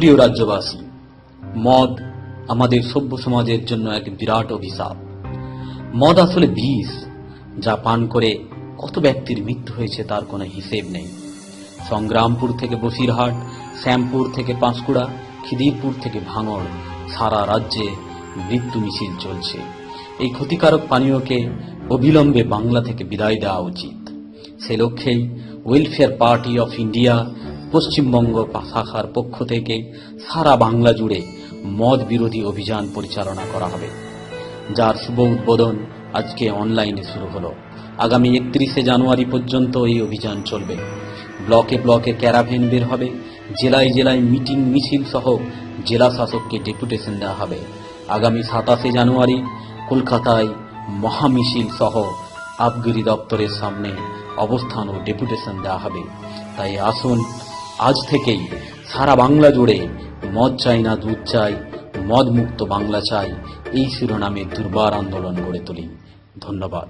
প্রিয় রাজ্যবাসী, মদ আমাদের সভ্য সমাজের জন্য এক বিরাট অভিশাপ। মদ আসলে বিষ, যা পান করে কত ব্যক্তির মৃত্যু হয়েছে তার কোনো হিসেব নেই। সংগ্রামপুর থেকে বসিরহাট, শ্যামপুর থেকে পাঁশকুড়া, খিদিরপুর থেকে ভাঙড়, সারা রাজ্যে মৃত্যু মিছিল চলছে। এই ক্ষতিকারক পানীয়কে অবিলম্বে বাংলা থেকে বিদায় দেওয়া উচিত। সে লক্ষ্যেই welfare party of India Paschimbanga শাখার পক্ষ থেকে সারা বাংলা জুড়ে মদ বিরোধী অভিযান পরিচালনা করা হবে, যার শুভ উদ্বোধন আজকে অনলাইনে শুরু হলো। আগামী 31শে জানুয়ারি পর্যন্ত এই অভিযান চলবে। ব্লকে ব্লকে ক্যারাভ্যান বের হবে, জেলায় জেলায় মিটিং মিছিল সহ জেলা শাসককে ডেপুটেশন দেওয়া হবে। আগামী 27শে জানুয়ারি কলকাতায় মহামিছিল সহ আবগারি দপ্তরের সামনে অবস্থান ও ডেপুটেশন দেওয়া হবে। তাই আসুন আজ থেকেই সারা বাংলা জুড়ে মদ চাই না দুধ চাই, মদ মুক্ত বাংলা চাই, এই শিরোনামে দুর্বার আন্দোলন গড়ে তুলি। ধন্যবাদ।